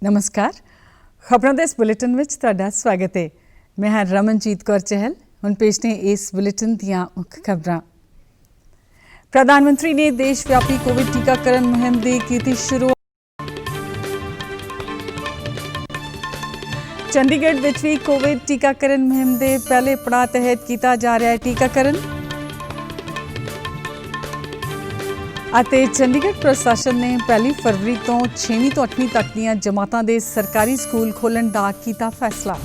नमस्कार। खबरों के इस बुलेटिन में तुहाडा स्वागत है। मैं हाँ रमनजीत कौर चहल। हुण पेश ने इस बुलेटिन दीआं मुख खबरां। प्रधानमंत्री ने देशव्यापी कोविड टीकाकरण मुहिम की कीती शुरू। चंडीगढ़ विच भी कोविड टीकाकरण मुहिम के पहले पड़ाव तहत किया जा रहा है टीकाकरण। चंडीगढ़ प्रशासन ने 1 फरवरी तो 6वीं तो 8वीं तक दी जमातां दे सरकारी स्कूल खोलण दा कीता फैसला।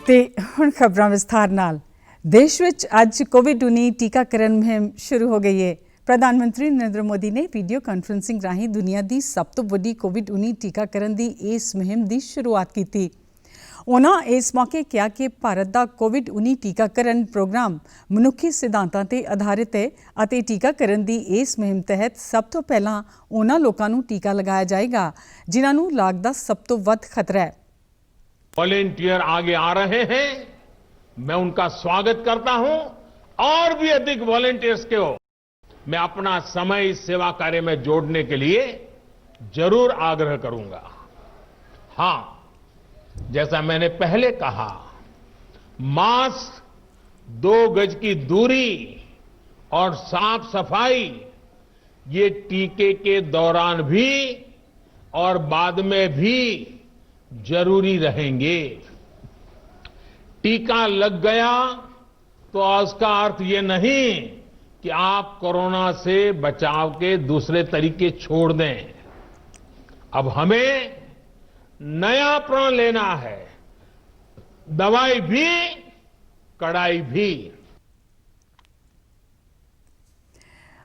ते हुण खबरां विस्तार नाल। देश विच अज कोविड-19 टीकाकरण मुहिम शुरू हो गई है। प्रधानमंत्री नरेंद्र मोदी ने वीडियो कॉन्फ्रेंसिंग राही दुनिया की सब तो वड्डी कोविड-19 टीकाकरण की इस मुहिम की शुरुआत की। उन्होंने इस मौके कहा कि भारत का कोविड-19 टीकाकरण प्रोग्राम मनुखी सिद्धांतां ते आधारित है और टीकाकरण की इस मुहिम तहत सब तो पहला उन्हां लोकां नूं टीका लगाया जाएगा जिन्हां नूं लाग दा सब तो वध खतरा है। वॉलंटियर आगे आ रहे हैं, मैं उनका स्वागत करता हूं। और भी अधिक वॉलंटियर्स को मैं अपना समय इस सेवा कार्य में जोड़ने के लिए जरूर आग्रह करूंगा। हां, जैसा मैंने पहले कहा, मास्क, 2 गज की दूरी और साफ सफाई ये टीके के दौरान भी और बाद में भी जरूरी रहेंगे। टीका लग गया तो उसका अर्थ ये नहीं कि आप कोरोना से बचाव के दूसरे तरीके छोड़ दें। अब हमें नया प्रण लेना है, दवाई भी कड़ाई भी।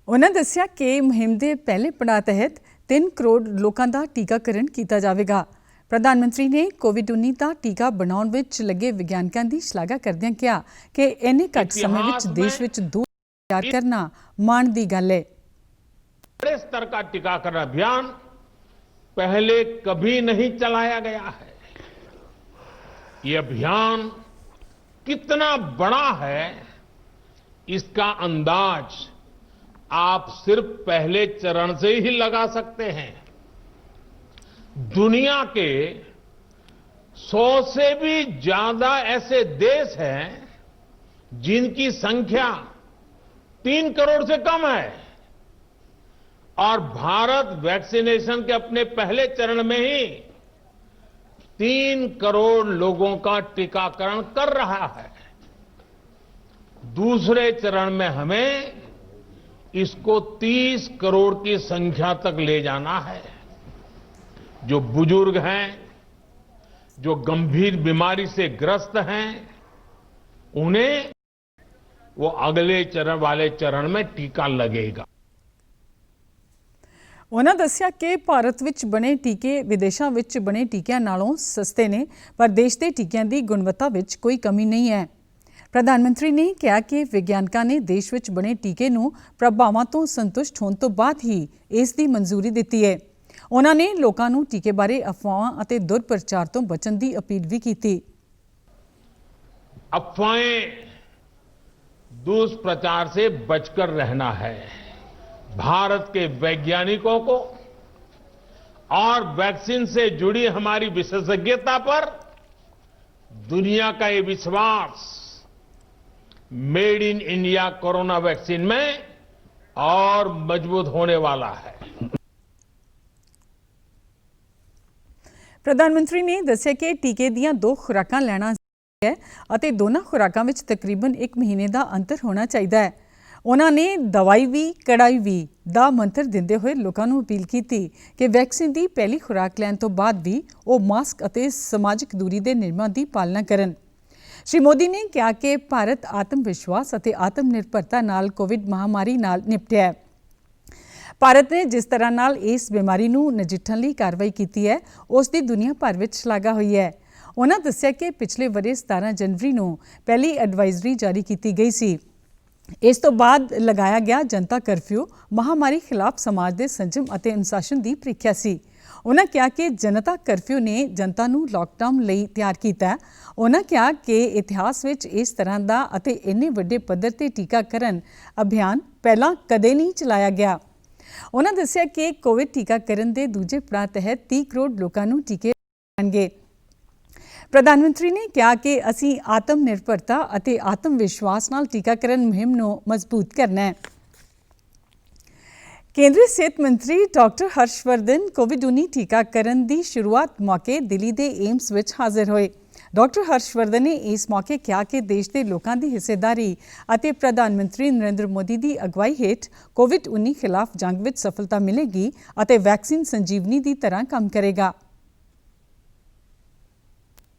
उन्होंने दस्सिया कि मुहिम के पहले पड़ाव तहत 3 करोड़ लोगों का टीकाकरण किया जाएगा। प्रधानमंत्री ने कोविड-19 का टीका बनाने विच लगे विज्ञानिकों की शलाघा करदियां कहा कि इन्ने घट समय विच देश विच 2 तैयार करना माण दी गल है। बड़े स्तर का टीकाकरण अभियान पहले कभी नहीं चलाया गया है। ये अभियान कितना बड़ा है, इसका अंदाज आप सिर्फ पहले चरण से ही लगा सकते हैं। दुनिया के 100 से भी ज्यादा ऐसे देश हैं जिनकी संख्या 3 करोड़ से कम है और भारत वैक्सीनेशन के अपने पहले चरण में ही 3 करोड़ लोगों का टीकाकरण कर रहा है। दूसरे चरण में हमें इसको 30 करोड़ की संख्या तक ले जाना है। जो बुजुर्ग हैं, जो गंभीर बीमारी से ग्रस्त हैं, उन्हें वो अगले चरण वाले चरण में टीका लगेगा। उन्होंने दस्सिया कि भारत विच बने टीके विदेशों विच बने टीकिਆਂ नालों सस्ते ने, पर देश के टीकिਆਂ की गुणवत्ता विच कोई कमी नहीं है। प्रधानमंत्री ने कहा कि विज्ञानिकों ने देश विच बने टीके नूं प्रभावां तो संतुष्ट होने तो बाद ही इसकी मंजूरी दी है। उन्होंने लोगों नूं टीके बारे अफवाहां अते दुष्प्रचार तो बचने की अपील भी की। अफवाहें, दुष्प्रचार से बचकर रहना है। भारत के वैज्ञानिकों को और वैक्सीन से जुड़ी हमारी विशेषज्ञता पर दुनिया का ये विश्वास made in India corona vaccine में और मजबूत होने वाला है। प्रधानमंत्री ने दस्सिया कि टीके दीयां 2 खुराकां लेना है और दोनों खुराकां विच तकरीबन 1 महीने का अंतर होना चाहिए है। उन्होंने दवाई भी कड़ाई भी दा मंत्र देंदे हुए लोगों को अपील की कि वैक्सीन की पहली खुराक लैण तो बाद भी वो मास्क और समाजिक दूरी के नियमों की पालना करन। श्री मोदी ने कहा कि भारत आत्मविश्वास और आत्मनिर्भरता नाल कोविड महामारी नाल निपटिया है। भारत ने जिस तरह नाल इस बीमारी नूं नजिठण लई कार्रवाई की है, उसकी दुनिया भर में शलाघा हुई है। उन्होंने दस्सिया कि पिछले वरे 17 जनवरी नूं पहली एडवाइजरी जारी की गई सी। इस तो बाद लगाया गया जनता कर्फ्यू महामारी खिलाफ समाज के संजम और अनुशासन की प्रीख्या सी। उन्होंने कहा कि जनता कर्फ्यू ने जनता नूं लॉकडाउन लई तैयार किया। उन्होंने कहा कि इतिहास विच इस तरह का इन्ने वड्डे पद्धर ते टीकाकरण अभियान पहला कदे नहीं चलाया गया। ਉਹਨਾਂ ਦੱਸਿਆ ਕਿ ਕੋਵਿਡ ਟੀਕਾਕਰਨ ਦੇ ਦੂਜੇ ਪੜਾਅ ਤਹਿਤ 30 ਕਰੋੜ ਲੋਕਾਂ ਨੂੰ ਟੀਕੇ ਲਗਾਉਣਗੇ। ਪ੍ਰਧਾਨ ਮੰਤਰੀ ਨੇ ਕਿਹਾ ਕਿ ਅਸੀਂ ਆਤਮ ਨਿਰਭਰਤਾ ਅਤੇ ਆਤਮ ਵਿਸ਼ਵਾਸ ਨਾਲ ਟੀਕਾਕਰਨ ਮੁਹਿੰਮ ਨੂੰ ਮਜ਼ਬੂਤ ਕਰਨਾ ਹੈ। ਕੇਂਦਰੀ ਸਿਹਤ ਮੰਤਰੀ ਡਾਕਟਰ ਹਰਸ਼ਵਰਧਨ ਕੋਵਿਡ-19 ਟੀਕਾਕਰਨ ਦੀ ਸ਼ੁਰੂਆਤ ਮੌਕੇ ਦਿੱਲੀ ਦੇ ਏਮਸ ਵਿੱਚ ਹਾਜ਼ਰ ਹੋਏ। ਡਾਕਟਰ ਹਰਸ਼ਵਰਧਨ ਨੇ ਇਸ ਮੌਕੇ ਕਿਹਾ ਕਿ ਦੇਸ਼ ਦੇ ਲੋਕਾਂ ਦੀ ਹਿੱਸੇਦਾਰੀ ਅਤੇ ਪ੍ਰਧਾਨ ਮੰਤਰੀ ਨਰਿੰਦਰ ਮੋਦੀ ਦੀ ਅਗਵਾਈ ਹੇਠ ਕੋਵਿਡ-19 ਖਿਲਾਫ ਜੰਗ ਵਿੱਚ ਸਫਲਤਾ ਮਿਲੇਗੀ ਅਤੇ ਵੈਕਸੀਨ ਸੰਜੀਵਨੀ ਦੀ ਤਰ੍ਹਾਂ ਕੰਮ ਕਰੇਗਾ।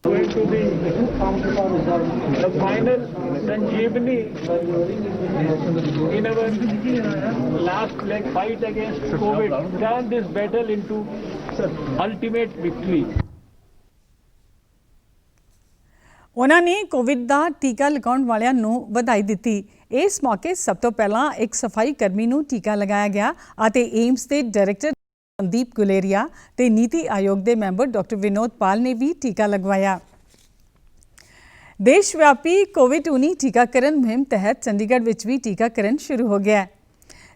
Going to the final Sanjeevani in our last leg fight against COVID. Turn this battle into ultimate victory. ਉਹਨਾਂ ਨੇ ਕੋਵਿਡ ਦਾ ਟੀਕਾ ਲਗਾਉਣ ਵਾਲਿਆਂ ਨੂੰ ਵਧਾਈ ਦਿੱਤੀ। ਇਸ ਮੌਕੇ ਸਭ ਤੋਂ ਪਹਿਲਾਂ ਇੱਕ ਸਫਾਈ ਕਰਮੀ ਨੂੰ ਟੀਕਾ ਲਗਾਇਆ ਗਿਆ ਅਤੇ ਏਮਸ ਦੇ ਡਾਇਰੈਕਟਰ ਸੰਦੀਪ ਗੁਲੇਰੀਆ ਤੇ ਨੀਤੀ ਆਯੋਗ ਦੇ ਮੈਂਬਰ ਡਾਕਟਰ ਵਿਨੋਦ ਪਾਲ ਨੇ ਵੀ ਟੀਕਾ ਲਗਵਾਇਆ। ਦੇਸ਼ ਵਿਆਪੀ ਕੋਵਿਡ-19 ਟੀਕਾਕਰਨ ਮੁਹਿੰਮ ਤਹਿਤ ਚੰਡੀਗੜ੍ਹ ਵਿੱਚ ਵੀ ਟੀਕਾਕਰਨ ਸ਼ੁਰੂ ਹੋ ਗਿਆ ਹੈ।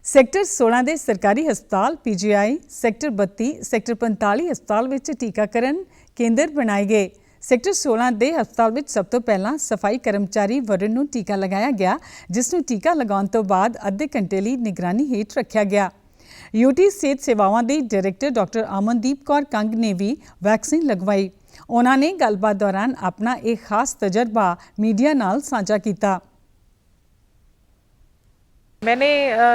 ਸੈਕਟਰ 16 ਦੇ ਸਰਕਾਰੀ ਹਸਪਤਾਲ PGI, ਸੈਕਟਰ 32, ਸੈਕਟਰ 45 ਹਸਪਤਾਲ ਵਿੱਚ ਟੀਕਾਕਰਨ ਕੇਂਦਰ ਬਣਾਏ ਗਏ। ਸੈਕਟਰ 16 ਦੇ ਹਸਪਤਾਲ ਵਿੱਚ ਸਭ ਤੋਂ ਪਹਿਲਾਂ ਸਫਾਈ ਕਰਮਚਾਰੀ ਵਰੁਣ ਨੂੰ ਟੀਕਾ ਲਗਾਇਆ ਗਿਆ, ਜਿਸ ਨੂੰ ਟੀਕਾ ਲਗਾਉਣ ਤੋਂ ਬਾਅਦ ਅੱਧੇ ਘੰਟੇ ਲਈ ਨਿਗਰਾਨੀ ਹੇਠ ਰੱਖਿਆ ਗਿਆ। UT ਸਿਹਤ ਸੇਵਾਵਾਂ ਦੇ ਡਾਇਰੈਕਟਰ ਡਾਕਟਰ ਅਮਨਦੀਪ ਕੌਰ ਕੰਗ ਨੇ ਵੀ ਵੈਕਸੀਨ ਲਗਵਾਈ। ਉਹਨਾਂ ਨੇ ਗੱਲਬਾਤ ਦੌਰਾਨ ਆਪਣਾ ਇੱਕ ਖਾਸ ਤਜਰਬਾ मीडिया ਨਾਲ ਸਾਂਝਾ ਕੀਤਾ। मैंने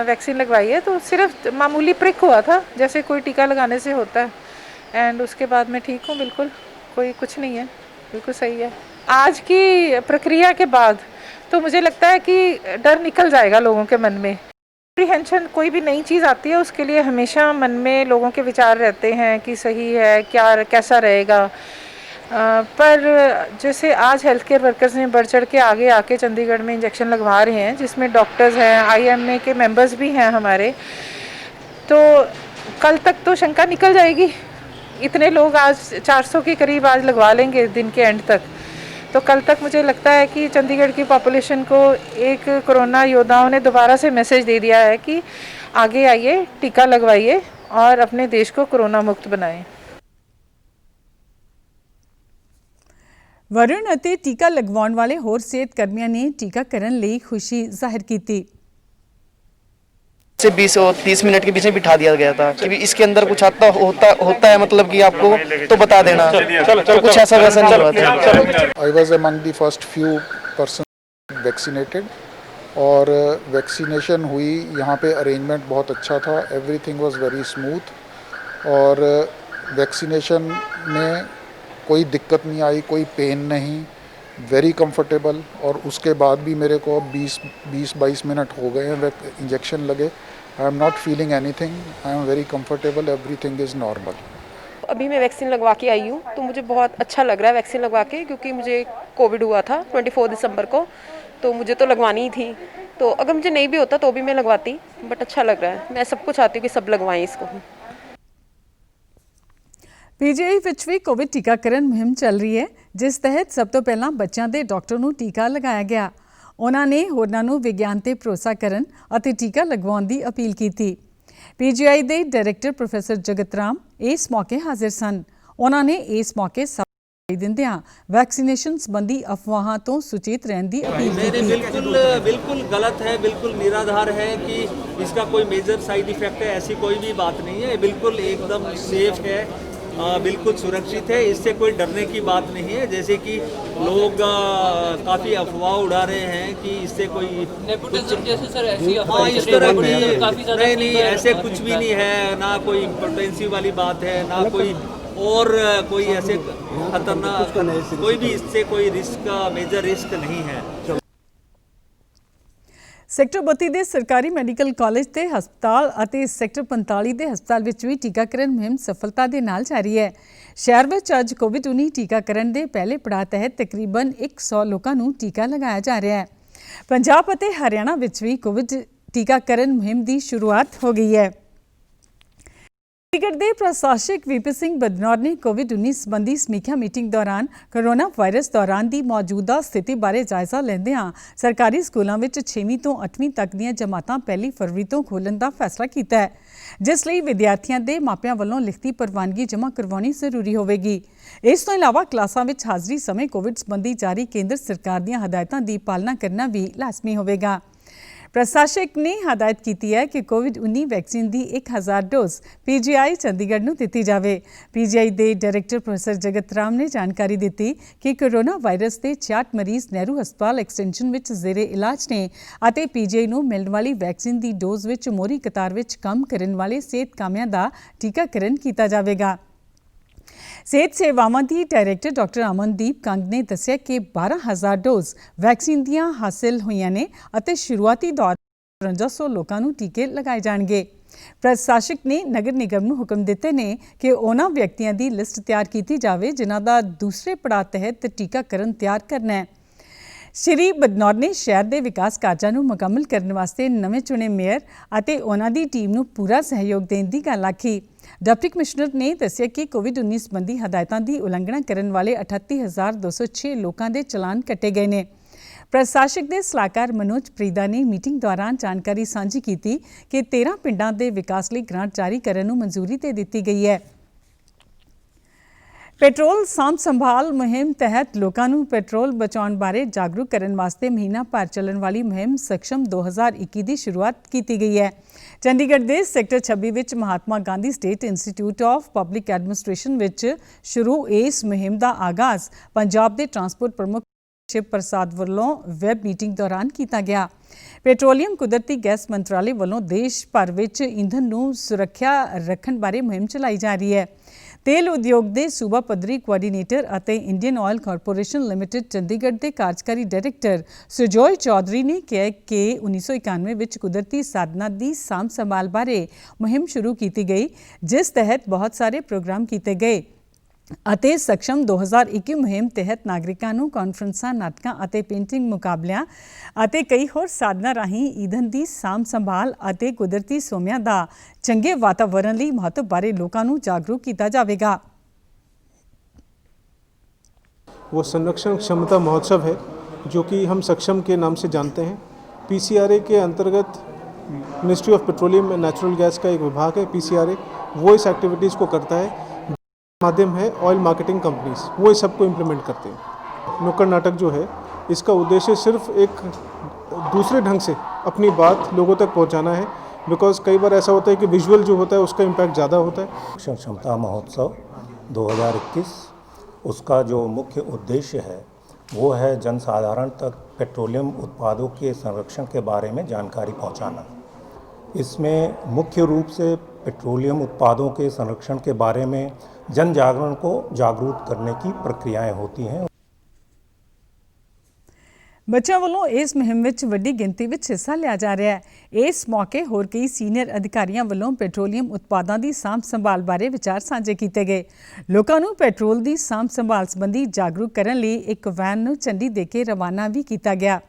वैक्सीन लगवाई है, तो सिर्फ मामूली प्रिक हुआ था जैसे कोई टीका लगाने से होता है, एंड उसके बाद मैं ठीक हूँ, बिल्कुल कोई कुछ नहीं है, बिल्कुल सही है। आज की प्रक्रिया के बाद तो मुझे लगता है कि डर निकल जाएगा लोगों के मन में। एप्रीहेंशन, कोई भी नई चीज़ आती है उसके लिए हमेशा मन में लोगों के विचार रहते हैं कि सही है क्या, कैसा रहेगा, पर जैसे आज हेल्थ केयर वर्कर्स ने बढ़ चढ़ के आगे आके चंडीगढ़ में इंजेक्शन लगवा रहे हैं, जिसमें डॉक्टर्स हैं, IMA के मेंबर्स भी हैं हमारे, तो कल तक तो शंका निकल जाएगी। इतने लोग आज 400 के करीब आज लगवा लेंगे दिन के एंड तक, तो कल तक मुझे लगता है कि चंडीगढ़ की पॉपुलेशन को एक कोरोना योद्धाओं ने दोबारा से मैसेज दे दिया है कि आगे आइए, टीका लगवाइए और अपने देश को कोरोना मुक्त बनाएं। ਵਰੁਣ ਅਤੇ ਟੀਕਾ ਲਗਵਾਉਣ ਵਾਲੇ ਹੋਰ ਸਿਹਤ ਕਰਮੀਆਂ ਨੇ ਟੀਕਾਕਰਨ ਲਈ ਖੁਸ਼ੀ ਜ਼ਾਹਿਰ ਕੀਤੀ। से 20 और 30 मिनट के बीच में बिठा दिया गया था कि इसके अंदर कुछ होता है, मतलब कि आपको तो बता देना, तो कुछ ऐसा वैसा नहीं हुआ। I was among the first few persons vaccinated और वैक्सीनेशन हुई। यहाँ पे अरेंजमेंट बहुत अच्छा था, एवरीथिंग वाज वेरी स्मूथ और वैक्सीनेशन में कोई दिक्कत नहीं आई, कोई पेन नहीं, वेरी कंफर्टेबल। और उसके बाद भी मेरे को 20-22 मिनट हो गए हैं इंजेक्शन लगे। I am not feeling anything, I am very comfortable, everything is normal. अभी मैं वैक्सीन लगवा के आई हूँ, तो मुझे बहुत अच्छा लग रहा है वैक्सीन लगवा के, क्योंकि मुझे कोविड हुआ था 24 दिसंबर को, तो मुझे तो लगवानी ही थी। तो अगर मुझे नहीं भी होता तो भी मैं लगवाती, बट अच्छा लग रहा है। मैं सबको चाहती हूँ कि सब लगवाएं इसको। PGI ਵਿੱਚ ਵੀ ਕੋਵਿਡ ਟੀਕਾਕਰਨ ਮੁਹਿੰਮ ਚੱਲ ਰਹੀ ਹੈ, ਜਿਸ ਤਹਿਤ ਸਭ ਤੋਂ ਪਹਿਲਾਂ ਬੱਚਿਆਂ ਦੇ ਡਾਕਟਰ ਨੂੰ ਟੀਕਾ ਲਗਾਇਆ ਗਿਆ। ਉਹਨਾਂ ਨੇ ਹੋਰਨਾਂ ਨੂੰ ਵਿਗਿਆਨ ਤੇ ਭਰੋਸਾ ਕਰਨ ਅਤੇ ਟੀਕਾ ਲਗਵਾਉਣ ਦੀ ਅਪੀਲ ਕੀਤੀ। PGI ਦੇ ਡਾਇਰੈਕਟਰ ਪ੍ਰੋਫੈਸਰ ਜਗਤ ਰਾਮ ਇਸ ਮੌਕੇ ਹਾਜ਼ਰ ਸਨ। ਉਹਨਾਂ ਨੇ ਇਸ ਮੌਕੇ ਦਿੰਦਿਆਂ वैक्सीनेशन संबंधी अफवाहों तो सुचेत रहने की अपील की। बिल्कुल गलत है, बिल्कुल निराधार है कि इसका कोई मेजर साइड इफेक्ट है, ऐसी कोई भी बात नहीं है। बिल्कुल एकदम सेफ है, बिल्कुल सुरक्षित है, इससे कोई डरने की बात नहीं है। जैसे कि लोग काफ़ी अफवाह उड़ा रहे हैं कि इससे कोई इस तरह की नहीं, ऐसे कुछ भी नहीं है, ना कोई इम्पोर्टेंसी वाली बात है, ना कोई और कोई ऐसे खतरनाक, कोई भी इससे कोई रिस्क, मेजर रिस्क नहीं है। ਸੈਕਟਰ 32 ਦੇ ਸਰਕਾਰੀ ਮੈਡੀਕਲ ਕਾਲਜ ਤੇ ਹਸਪਤਾਲ ਅਤੇ ਸੈਕਟਰ 45 ਦੇ ਹਸਪਤਾਲ ਵਿੱਚ ਵੀ ਟੀਕਾਕਰਨ ਮੁਹਿੰਮ ਸਫਲਤਾ ਦੇ ਨਾਲ ਜਾਰੀ ਹੈ। ਸ਼ਹਿਰ ਵਿੱਚ ਅੱਜ ਕੋਵਿਡ-19 ਟੀਕਾਕਰਨ ਦੇ ਪਹਿਲੇ ਪੜਾਅ ਤਹਿਤ ਤਕਰੀਬਨ 100 ਲੋਕਾਂ ਨੂੰ ਟੀਕਾ ਲਗਾਇਆ ਜਾ ਰਿਹਾ ਹੈ। ਪੰਜਾਬ ਅਤੇ ਹਰਿਆਣਾ ਵਿੱਚ ਵੀ ਕੋਵਿਡ ਟੀਕਾਕਰਨ ਮੁਹਿੰਮ ਦੀ ਸ਼ੁਰੂਆਤ ਹੋ ਗਈ ਹੈ। चंडीगढ़ के प्रशासक वीपी सिंह बदनौर ने कोविड-19 संबंधी समीक्षा मीटिंग दौरान कोरोना वायरस दौरान की मौजूदा स्थिति बारे जायजा लैंदियां सरकारी स्कूलों में 6वीं तो 8वीं तक ਦੀਆਂ जमातां 1 फरवरी तो खोलण का फैसला किया है, जिस ਲਈ विद्यार्थियों के मापिਆਂ ਵੱਲੋਂ लिखती प्रवानगी जमा करवानी जरूरी होगी। इस तो इलावा क्लासां विच हाज़री समय कोविड संबंधी जारी केंद्र सरकार ਦੀਆਂ हदायतों की पालना करना भी लाजमी होगा। प्रशासक ने हदायत की है कि कोविड-19 वैक्सीन की 1000 डोज PGI चंडीगढ़ को दी जाए। PGI के डायरैक्टर प्रोफैसर जगत राम ने जानकारी दी कि कोरोना वायरस के 66 मरीज नेहरू हस्पताल एक्सटेंशन में जेरे इलाज ने और PGI को मिलने वाली वैक्सीन की डोज में मोहरी कतार में काम करने वाले सेहत कामियां का टीकाकरण किया जाएगा। सेहत सेवावां की डायरैक्टर डॉक्टर अमनदीप कंग ने दस्सिया कि 12000 डोज वैक्सीन दियां हासिल हुईयां ने अते शुरुआती दौर 5300 लोगों को टीके लगाए जाएंगे। प्रशासक ने नगर निगम को हुक्म दिते ने कि उन्हां व्यक्तियों की लिस्ट तैयार की जाए जिन्हां दा दूसरे पड़ाव तहत टीकाकरण तैयार करना है। श्री बदनौर ने शहर के विकास कार्यों को मुकम्मल करने वास्ते नवे चुने मेयर और उन्होंने टीम को पूरा सहयोग देने की गल आखी। डिप्टी कमिश्नर ने दस्सिया कि कोविड-19 संबंधी हदायतों की उलंघना करने वाले 38206 लोगों के चलान कटे गए हैं। प्रशासक के सलाहकार मनोज प्रीदा ने मीटिंग दौरान जानकारी साझी की कि 13 पिंडों के विकास लिए ग्रांट जारी करने को मंजूरी दे दी गई है। पेट्रोल सांभ संभाल मुहिम तहत लोगों को पेट्रोल बचाने बारे जागरूक करने वास्ते महीना भर चलने वाली मुहिम सक्षम 2021 की शुरुआत की गई है। चंडीगढ़ के सैक्टर 26 विच Mahatma Gandhi state institute of public administration विच शुरू इस मुहिम का आगाज़ पंजाब के ट्रांसपोर्ट प्रमुख शिव प्रसाद वालों वैब मीटिंग दौरान किया गया। पेट्रोलियम कुदरती गैस मंत्रालय वालों देश भर विच ईंधन को सुरक्षा रखने बारे मुहिम चलाई जा रही है। तेल उद्योग के सूबा पद्धरी कोआर्डीनेटर और Indian oil corporation limited Chandigarh के कार्यकारी डायरैक्टर सुजॉय चौधरी ने कहा कि 1991 में कुदरती साधना की सांभ संभाल बारे मुहिम शुरू की गई, जिस तहत बहुत सारे प्रोग्राम किए गए। ਅਤੇ सक्षम 2021 मुहिम तहत नागरिकों को कॉन्फ्रेंसां, नाटकों और पेंटिंग मुकाबलियां और कई होर साधना राही ईंधन की सांभ संभाल और कुदरती सोमियां का चंगे वातावरण लिए महत्व बारे लोगों को जागरूक किया जाएगा। वो संरक्षण क्षमता महोत्सव है जो कि हम सक्षम के नाम से जानते हैं। PCRA के अंतर्गत ministry of petroleum and natural gas का एक विभाग है PCRA, वो इस एक्टिविटीज़ को करता है। माध्यम है ऑयल मार्केटिंग कंपनीज, वो इस सबको इम्प्लीमेंट करते हैं। नुक्कड़ नाटक जो है इसका उद्देश्य सिर्फ एक दूसरे ढंग से अपनी बात लोगों तक पहुंचाना है, बिकॉज कई बार ऐसा होता है कि विजुअल जो होता है उसका इम्पैक्ट ज़्यादा होता है। संरक्षण क्षमता महोत्सव 2021 उसका जो मुख्य उद्देश्य है वो है जनसाधारण तक पेट्रोलियम उत्पादों के संरक्षण के बारे में जानकारी पहुंचाना। इसमें मुख्य रूप से पेट्रोलियम उत्पादों के संरक्षण के बारे में जन जागरण को जागरूक करने की प्रक्रियाएं होती हैं। बच्चों वालों इस मुहिम में वड्डी गिनती में हिस्सा लिया जा रहा है। इस मौके होर कई सीनियर अधिकारियों वालों पेट्रोलियम उत्पादों की सांभ संभाल बारे विचार साझे किए गए। लोगों को पेट्रोल की सांभ संभाल संबंधी जागरूक करने लिए एक वैन को झंडी दे के रवाना भी किया गया।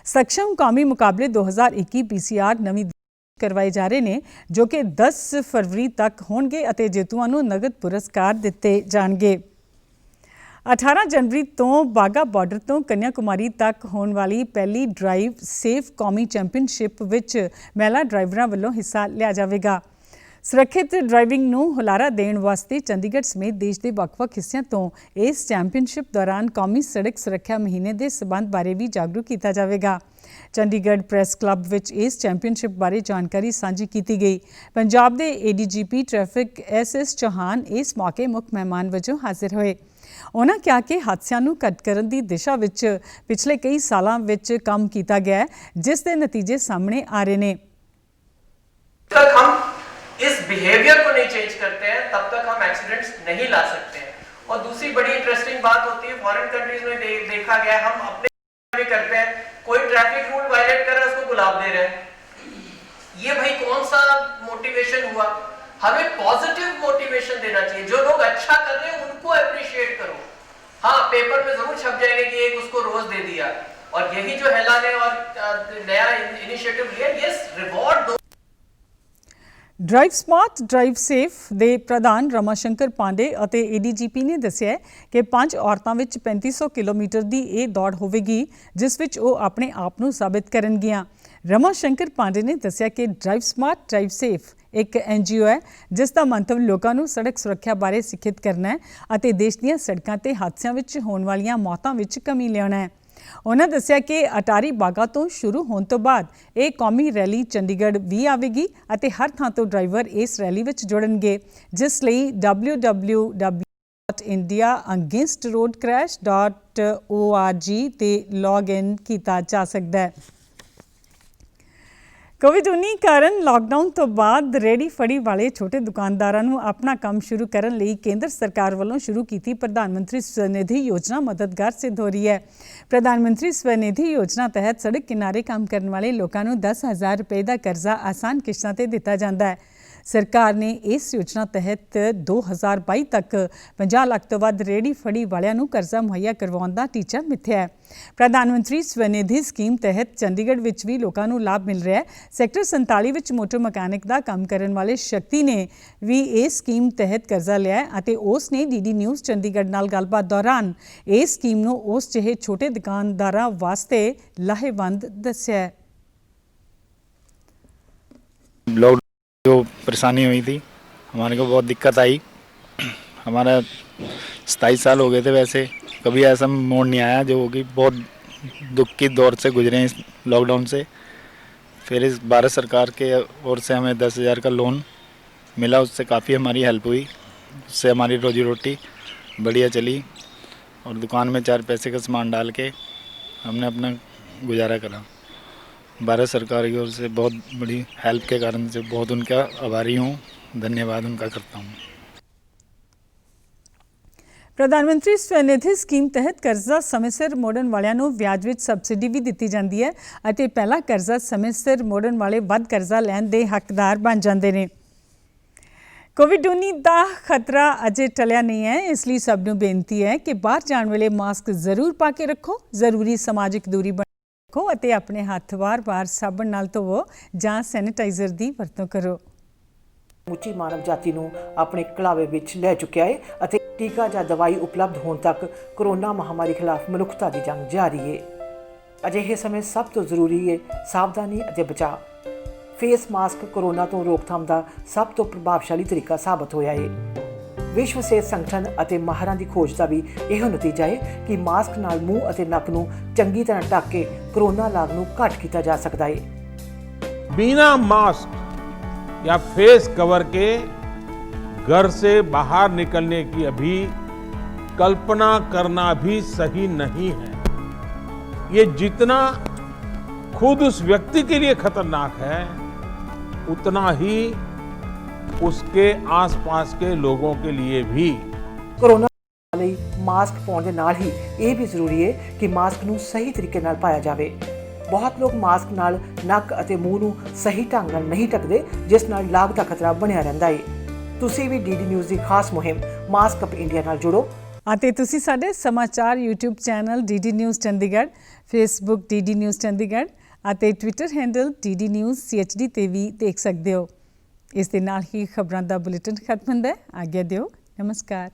सक्षम कौमी मुकाबले 2021 PCR नवी करवाए जा रहे हैं, जो कि 10 फरवरी तक होंगे और जेतुआं नूं नगद पुरस्कार दिते जाएंगे। 18 जनवरी तो बाघा बॉर्डर तो कन्याकुमारी तक होने वाली पहली ड्राइव सेफ कौमी चैंपीयनशिप विच महिला ड्राइवरों वालों हिस्सा लिया जाएगा। सुरक्षित ड्राइविंग नूं हुलारा देने वास्ते चंडीगढ़ समेत देश के ਵੱਖ-ਵੱਖ हिस्सों तो इस चैंपीयनशिप दौरान कौमी सड़क सुरक्षा महीने के संबंध बारे भी जागरूक किया जाएगा। चंडीगढ़ प्रेस क्लब विच इस चैंपीयनशिप बारे जानकारी साझी की गई। पंजाब के ADGP ट्रैफिक SS चौहान इस मौके मुख्य मेहमान वजों हाजिर हुए। उन्होंने कहा कि हादसों को घट करने की दिशा विच पिछले कई सालों विच काम किया गया है, जिस के नतीजे सामने आ रहे हैं। तक हम इस बिहेवियर को नहीं चेंज करते हैं तब तक हम एक्सीडेंट्स नहीं ला सकते हैं। और दूसरी बड़ी इंटरेस्टिंग बात होती है, फॉरेन कंट्रीज में देखा गया, हम अपने भी करते हैं, कोई ट्रैफिक रूल वायलेट कर रहा है उसको गुलाब दे रहे हैं। ये भाई कौन सा मोटिवेशन हुआ? हमें पॉजिटिव मोटिवेशन देना चाहिए। जो लोग अच्छा कर रहे हैं उनको अप्रिशिएट करो। हाँ, पेपर में जरूर छप जाएंगे कि एक उसको रोज दे दिया, और यही जो हेला ने और नया इनिशिएटिव लिया, यस, रिवॉर्ड दो। ਡਰਾਈਵ ਸਮਾਰਟ ਡਰਾਈਵ ਸੇਫ ਦੇ ਪ੍ਰਧਾਨ ਰਮਾ ਸ਼ੰਕਰ ਪਾਂਡੇ ਅਤੇ ADGP ਨੇ ਦੱਸਿਆ ਹੈ ਕਿ 5 ਔਰਤਾਂ ਵਿੱਚ 3500 ਕਿਲੋਮੀਟਰ ਦੀ ਇਹ ਦੌੜ ਹੋਵੇਗੀ, ਜਿਸ ਵਿੱਚ ਉਹ ਆਪਣੇ ਆਪ ਨੂੰ ਸਾਬਿਤ ਕਰਨਗੀਆਂ। ਰਮਾ ਸ਼ੰਕਰ ਪਾਂਡੇ ਨੇ ਦੱਸਿਆ ਕਿ ਡਰਾਈਵ ਸਮਾਰਟ ਡਰਾਈਵ ਸੇਫ ਇੱਕ NGO ਹੈ ਜਿਸ ਦਾ ਮੰਤਵ ਲੋਕਾਂ ਨੂੰ ਸੜਕ ਸੁਰੱਖਿਆ ਬਾਰੇ ਸਿੱਖਿਅਤ ਕਰਨਾ ਹੈ ਅਤੇ ਦੇਸ਼ ਦੀਆਂ ਸੜਕਾਂ ਤੇ ਹਾਦਸਿਆਂ ਵਿੱਚ ਹੋਣ ਵਾਲੀਆਂ ਮੌਤਾਂ ਵਿੱਚ ਕਮੀ ਲਿਆਉਣਾ ਹੈ। ਉਨ੍ਹਾਂ ਦੱਸਿਆ ਕਿ ਅਟਾਰੀ ਬਾਗਾ ਤੋਂ ਸ਼ੁਰੂ ਹੋਣ ਤੋਂ ਬਾਅਦ ਇਹ ਕੌਮੀ ਰੈਲੀ ਚੰਡੀਗੜ੍ਹ ਵੀ ਆਵੇਗੀ ਅਤੇ ਹਰ ਥਾਂ ਤੋਂ ਡਰਾਈਵਰ ਇਸ ਰੈਲੀ ਵਿੱਚ ਜੁੜਨਗੇ, ਜਿਸ ਲਈ www.indiaagainstrroadcrash.org ਤੇ ਲੌਗਇਨ ਕੀਤਾ ਜਾ ਸਕਦਾ ਹੈ। COVID-19 ਕਾਰਨ ਲਾਕਡਾਊਨ ਤੋਂ ਬਾਅਦ ਰੇਹੜੀ ਫੜੀ ਵਾਲੇ ਛੋਟੇ ਦੁਕਾਨਦਾਰਾਂ ਨੂੰ ਆਪਣਾ ਕੰਮ ਸ਼ੁਰੂ ਕਰਨ ਲਈ ਕੇਂਦਰ ਸਰਕਾਰ ਵੱਲੋਂ ਸ਼ੁਰੂ ਕੀਤੀ ਪ੍ਰਧਾਨ ਮੰਤਰੀ ਸਵਨਿਧੀ ਯੋਜਨਾ ਮਦਦਗਾਰ ਸਿੱਧ ਹੋ ਰਹੀ ਹੈ। ਪ੍ਰਧਾਨ ਮੰਤਰੀ ਸਵਨਿਧੀ ਯੋਜਨਾ ਤਹਿਤ ਸੜਕ ਕਿਨਾਰੇ ਕੰਮ ਕਰਨ ਵਾਲੇ ਲੋਕਾਂ ਨੂੰ 10,000 ਰੁਪਏ ਦਾ ਕਰਜ਼ਾ ਆਸਾਨ ਕਿਸ਼ਤਾਂ ਤੇ ਦਿੱਤਾ ਜਾਂਦਾ ਹੈ। ਸਰਕਾਰ ਨੇ ਇਸ ਯੋਜਨਾ ਤਹਿਤ 2022 ਤੱਕ 50 ਲੱਖ ਤੋਂ ਵੱਧ ਰੇਹੜੀ ਫੜੀ ਵਾਲਿਆਂ ਨੂੰ ਕਰਜ਼ਾ ਮੁਹੱਈਆ ਕਰਵਾਉਣ ਦਾ ਟੀਚਾ ਮਿੱਥਿਆ ਹੈ। ਪ੍ਰਧਾਨ ਮੰਤਰੀ ਸਵਨਿਧੀ ਸਕੀਮ ਤਹਿਤ ਚੰਡੀਗੜ੍ਹ ਵਿੱਚ ਵੀ ਲੋਕਾਂ ਨੂੰ ਲਾਭ ਮਿਲ ਰਿਹਾ ਹੈ। ਸੈਕਟਰ 47 ਵਿੱਚ ਮੋਟਰ ਮਕੈਨਿਕ ਦਾ ਕੰਮ ਕਰਨ ਵਾਲੇ ਸ਼ਕਤੀ ਨੇ ਵੀ ਇਸ ਸਕੀਮ ਤਹਿਤ ਕਰਜ਼ਾ ਲਿਆ ਅਤੇ ਉਸ ਨੇ DD ਨਿਊਜ਼ ਚੰਡੀਗੜ੍ਹ ਨਾਲ ਗੱਲਬਾਤ ਦੌਰਾਨ ਇਸ ਸਕੀਮ ਨੂੰ ਉਸ ਜਿਹੇ ਛੋਟੇ ਦੁਕਾਨਦਾਰਾਂ ਵਾਸਤੇ ਲਾਹੇਵੰਦ ਦੱਸਿਆ ਹੈ। जो परेशानी हुई थी हमारे को बहुत दिक्कत आई। हमारा 27 साल हो गए थे, वैसे कभी ऐसा मोड़ नहीं आया जो कि बहुत दुख की दौर से गुजरे हैं इस लॉकडाउन से। फिर इस भारत सरकार के ओर से हमें 10,000 का लोन मिला, उससे काफ़ी हमारी हेल्प हुई, उससे हमारी रोजी रोटी बढ़िया चली और दुकान में 4 पैसे का सामान डाल के हमने अपना गुजारा करा। भारत सरकार की ओर से बहुत बड़ी हेल्प के कारण से बहुत उनका आभारी हूँ, धन्यवाद उनका करता हूँ। ਪ੍ਰਧਾਨ ਮੰਤਰੀ ਸਵਨਿਧੀ ਸਕੀਮ ਤਹਿਤ ਕਰਜ਼ਾ ਸਮੇਂ ਸਿਰ ਮੋੜਨ ਵਾਲਿਆਂ ਨੂੰ ਵਿਆਜ ਵਿੱਚ ਸਬਸਿਡੀ ਵੀ ਦਿੱਤੀ ਜਾਂਦੀ ਹੈ ਅਤੇ ਪਹਿਲਾ ਕਰਜ਼ਾ ਸਮੇਂ ਸਿਰ ਮੋੜਨ ਵਾਲੇ ਵੱਧ ਕਰਜ਼ਾ ਲੈਣ ਦੇ ਹੱਕਦਾਰ ਬਣ ਜਾਂਦੇ ਨੇ। COVID-19 ਦਾ ਖਤਰਾ ਅਜੇ ਟਲਿਆ ਨਹੀਂ ਹੈ, ਇਸ ਲਈ ਸਭ ਨੂੰ ਬੇਨਤੀ ਹੈ ਕਿ ਬਾਹਰ ਜਾਣ ਵੇਲੇ ਮਾਸਕ ਜ਼ਰੂਰ ਪਾ ਕੇ ਰੱਖੋ, ਜ਼ਰੂਰੀ ਸਮਾਜਿਕ ਦੂਰੀ ਰੱਖੋ ਅਤੇ ਆਪਣੇ ਹੱਥ ਵਾਰ-ਵਾਰ ਸਾਬਣ ਨਾਲ ਧੋਵੋ ਜਾਂ ਸੈਨੀਟਾਈਜ਼ਰ ਦੀ ਵਰਤੋਂ ਕਰੋ। ਸਮੁੱਚੀ ਮਾਨਵ ਜਾਤੀ ਨੂੰ ਆਪਣੇ ਕਲਾਵੇ ਵਿੱਚ ਲੈ ਚੁੱਕਿਆ ਹੈ ਅਤੇ ਟੀਕਾ ਜਾਂ ਦਵਾਈ ਉਪਲਬਧ ਹੋਣ ਤੱਕ ਕੋਰੋਨਾ ਮਹਾਮਾਰੀ ਖਿਲਾਫ ਮਨੁੱਖਤਾ ਦੀ ਜੰਗ ਜਾਰੀ ਹੈ। ਅਜਿਹੇ ਸਮੇਂ ਸਭ ਤੋਂ ਜ਼ਰੂਰੀ ਹੈ ਸਾਵਧਾਨੀ ਅਤੇ ਬਚਾਅ। ਫੇਸ ਮਾਸਕ ਕੋਰੋਨਾ ਤੋਂ ਰੋਕਥਾਮ ਦਾ ਸਭ ਤੋਂ ਪ੍ਰਭਾਵਸ਼ਾਲੀ ਤਰੀਕਾ ਸਾਬਤ ਹੋਇਆ ਹੈ। ਵਿਸ਼ਵ ਸਿਹਤ ਸੰਗਠਨ ਅਤੇ ਮਾਹਰਾਂ ਦੀ ਖੋਜ ਦਾ ਵੀ ਇਹੋ ਨਤੀਜਾ ਹੈ ਕਿ ਮਾਸਕ ਨਾਲ ਮੂੰਹ ਅਤੇ ਨੱਕ ਨੂੰ ਚੰਗੀ ਤਰ੍ਹਾਂ ਢੱਕ ਕੇ ਕੋਰੋਨਾ ਲਾਗ ਨੂੰ ਘੱਟ ਕੀਤਾ ਜਾ ਸਕਦਾ ਹੈ। बिना मास्क या फेस कवर के घर से बाहर निकलने की अभी कल्पना करना भी सही नहीं है। ये जितना खुद उस व्यक्ति के लिए खतरनाक है उतना ही उसके आसपास के लोगों के लिए भी। ਕੋਰੋਨਾ ਲਈ ਮਾਸਕ ਪਾਉਣ ਦੇ ਨਾਲ ਹੀ ਇਹ ਵੀ ਜ਼ਰੂਰੀ ਹੈ ਕਿ ਮਾਸਕ ਨੂੰ ਸਹੀ ਤਰੀਕੇ ਨਾਲ ਪਾਇਆ ਜਾਵੇ। ਬਹੁਤ ਲੋਕ ਮਾਸਕ ਨਾਲ ਨੱਕ ਅਤੇ ਮੂੰਹ ਨੂੰ ਸਹੀ ਢੰਗ ਨਾਲ ਨਹੀਂ ਢੱਕਦੇ, ਜਿਸ ਨਾਲ ਲਾਗ ਦਾ ਖਤਰਾ ਬਣਿਆ ਰਹਿੰਦਾ ਹੈ। ਤੁਸੀਂ ਵੀ DD ਨਿਊਜ਼ ਦੀ ਖਾਸ ਮੁਹਿੰਮ ਮਾਸਕ ਅਪ ਇੰਡੀਆ ਨਾਲ ਜੁੜੋ ਅਤੇ ਤੁਸੀਂ ਸਾਡੇ ਸਮਾਚਾਰ YouTube channel DD news Chandigarh, Facebook DD news Chandigarh ਅਤੇ Twitter handle DD news CHD ਤੇ ਵੀ ਦੇਖ ਸਕਦੇ ਹੋ। ਇਸ ਦੇ ਨਾਲ ਹੀ ਖਬਰਾਂ ਦਾ ਬੁਲੇਟਿਨ ਖਤਮ ਹੁੰਦਾ ਹੈ। ਆਗਿਆ ਦਿਓ। ਨਮਸਕਾਰ।